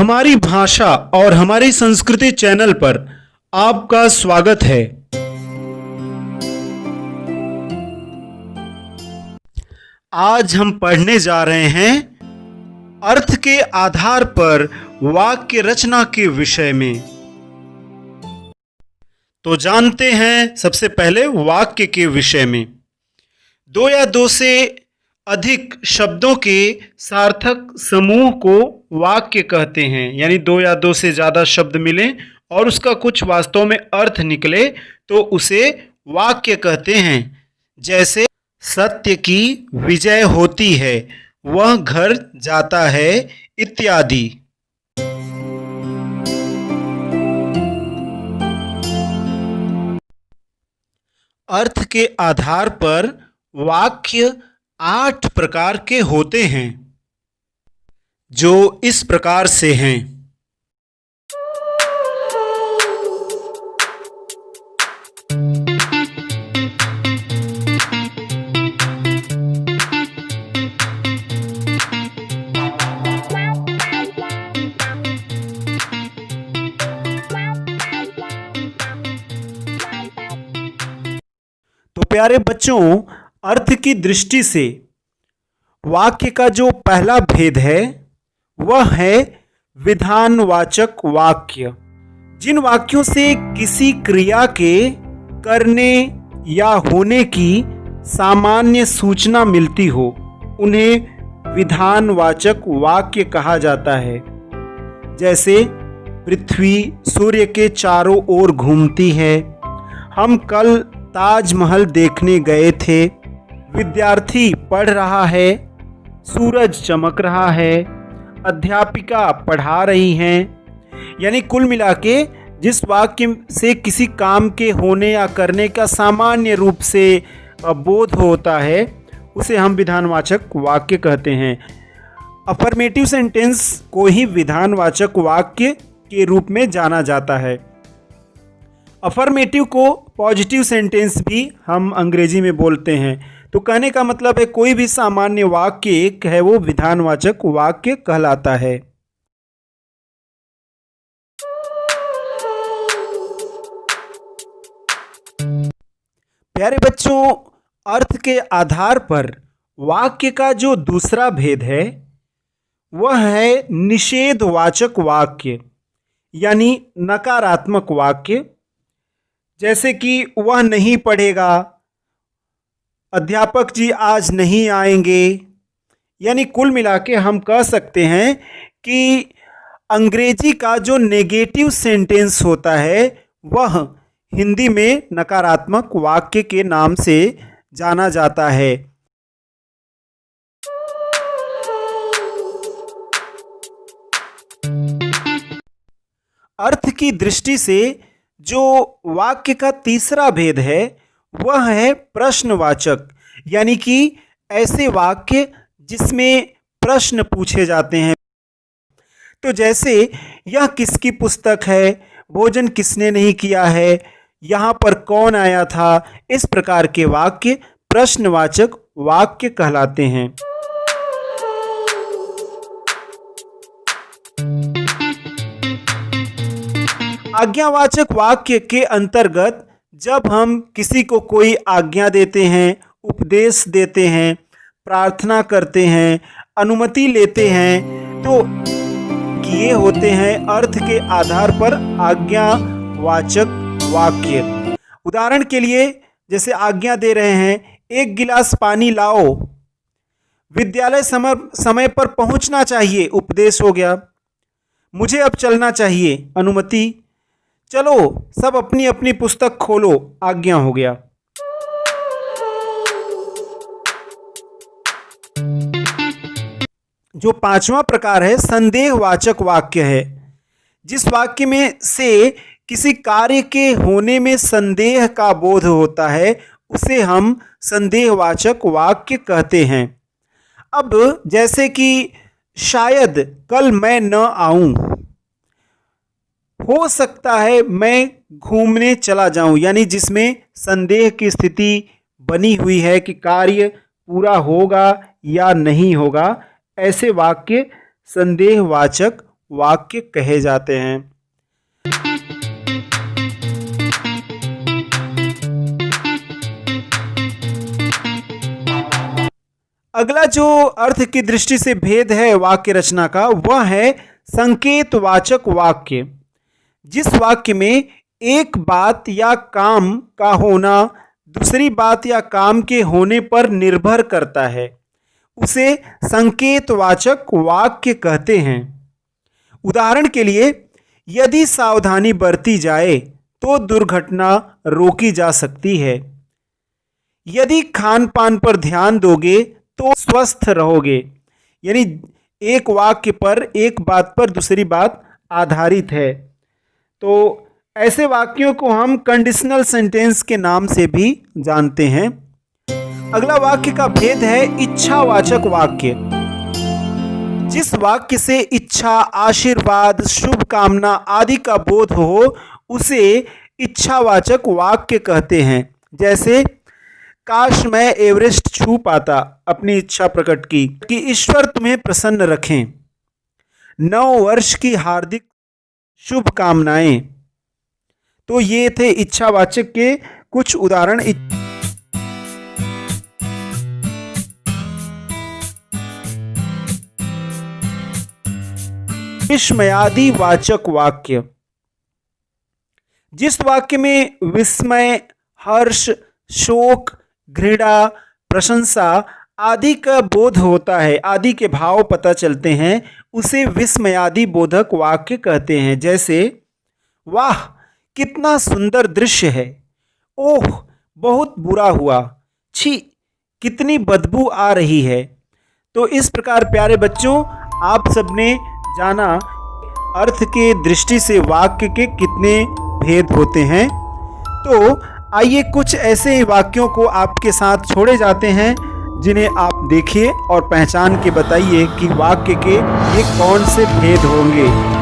हमारी भाषा और हमारी संस्कृति चैनल पर आपका स्वागत है। आज हम पढ़ने जा रहे हैं अर्थ के आधार पर वाक्य रचना के विषय में। तो जानते हैं सबसे पहले वाक्य के विषय में। दो या दो से अधिक शब्दों के सार्थक समूह को वाक्य कहते हैं। यानी दो या दो से ज़्यादा शब्द मिलें और उसका कुछ वास्तव में अर्थ निकले तो उसे वाक्य कहते हैं। जैसे सत्य की विजय होती है, वह घर जाता है, इत्यादि। अर्थ के आधार पर वाक्य 8 प्रकार के होते हैं, जो इस प्रकार से हैं। तो प्यारे बच्चों, अर्थ की दृष्टि से वाक्य का जो पहला भेद है वह है विधानवाचक वाक्य। जिन वाक्यों से किसी क्रिया के करने या होने की सामान्य सूचना मिलती हो उन्हें विधानवाचक वाक्य कहा जाता है। जैसे पृथ्वी सूर्य के चारों ओर घूमती है, हम कल ताजमहल देखने गए थे, विद्यार्थी पढ़ रहा है, सूरज चमक रहा है, अध्यापिका पढ़ा रही हैं। यानी कुल मिला के जिस वाक्य से किसी काम के होने या करने का सामान्य रूप से बोध होता है उसे हम विधानवाचक वाक्य कहते हैं। अफर्मेटिव सेंटेंस को ही विधानवाचक वाक्य के रूप में जाना जाता है। अफर्मेटिव को पॉजिटिव सेंटेंस भी हम अंग्रेजी में बोलते हैं। तो कहने का मतलब है कोई भी सामान्य वाक्य एक है वो विधानवाचक वाक्य कहलाता है। प्यारे बच्चों, अर्थ के आधार पर वाक्य का जो दूसरा भेद है वह है निषेधवाचक वाक्य, यानी नकारात्मक वाक्य। जैसे कि वह नहीं पढ़ेगा, अध्यापक जी आज नहीं आएंगे। यानी कुल मिला के हम कह सकते हैं कि अंग्रेजी का जो नेगेटिव सेंटेंस होता है वह हिंदी में नकारात्मक वाक्य के नाम से जाना जाता है। अर्थ की दृष्टि से जो वाक्य का तीसरा भेद है वह है प्रश्नवाचक, यानी कि ऐसे वाक्य जिसमें प्रश्न पूछे जाते हैं। तो जैसे यह किसकी पुस्तक है, भोजन किसने नहीं किया है, यहाँ पर कौन आया था, इस प्रकार के वाक्य प्रश्नवाचक वाक्य कहलाते हैं। आज्ञावाचक वाक्य के अंतर्गत जब हम किसी को कोई आज्ञा देते हैं, उपदेश देते हैं, प्रार्थना करते हैं, अनुमति लेते हैं, तो ये होते हैं अर्थ के आधार पर आज्ञावाचक वाक्य। उदाहरण के लिए जैसे आज्ञा दे रहे हैं, एक गिलास पानी लाओ, विद्यालय समय पर पहुंचना चाहिए, उपदेश हो गया। मुझे अब चलना चाहिए, अनुमति। चलो सब अपनी अपनी पुस्तक खोलो, आज्ञा हो गया। जो पांचवा प्रकार है संदेहवाचक वाक्य है। जिस वाक्य में से किसी कार्य के होने में संदेह का बोध होता है उसे हम संदेहवाचक वाक्य कहते हैं। अब जैसे कि शायद कल मैं न आऊं, हो सकता है मैं घूमने चला जाऊं, यानी जिसमें संदेह की स्थिति बनी हुई है कि कार्य पूरा होगा या नहीं होगा, ऐसे वाक्य संदेहवाचक वाक्य कहे जाते हैं। अगला जो अर्थ की दृष्टि से भेद है वाक्य रचना का, वह है संकेतवाचक वाक्य। जिस वाक्य में एक बात या काम का होना दूसरी बात या काम के होने पर निर्भर करता है, उसे संकेतवाचक वाक्य कहते हैं। उदाहरण के लिए, यदि सावधानी बरती जाए तो दुर्घटना रोकी जा सकती है। यदि खान पान पर ध्यान दोगे तो स्वस्थ रहोगे। यानी एक वाक्य पर, एक बात पर दूसरी बात आधारित है। तो ऐसे वाक्यों को हम कंडीशनल सेंटेंस के नाम से भी जानते हैं। अगला वाक्य का भेद है इच्छावाचक वाक्य। जिस वाक्य से इच्छा, आशीर्वाद, शुभ कामना आदि का बोध हो, उसे इच्छावाचक वाक्य कहते हैं। जैसे, काश मैं एवरेस्ट छू पाता, अपनी इच्छा प्रकट की कि ईश्वर तुम्हें प्रसन्न रखें। 9 वर्ष की हार्दिक शुभकामनाएं। तो ये थे इच्छावाचक के कुछ उदाहरण। विस्मयादि वाचक वाक्य। जिस वाक्य में विस्मय, हर्ष, शोक, घृणा, प्रशंसा आदि का बोध होता है, आदि के भाव पता चलते हैं, उसे विस्मयादि बोधक वाक्य कहते हैं। जैसे, वाह कितना सुंदर दृश्य है, ओह बहुत बुरा हुआ, छी कितनी बदबू आ रही है। तो इस प्रकार प्यारे बच्चों, आप सबने जाना अर्थ के दृष्टि से वाक्य के कितने भेद होते हैं। तो आइए कुछ ऐसे वाक्यों को आपके साथ छोड़े जाते हैं जिन्हें आप देखिए और पहचान के बताइए कि वाक्य के ये कौन से भेद होंगे।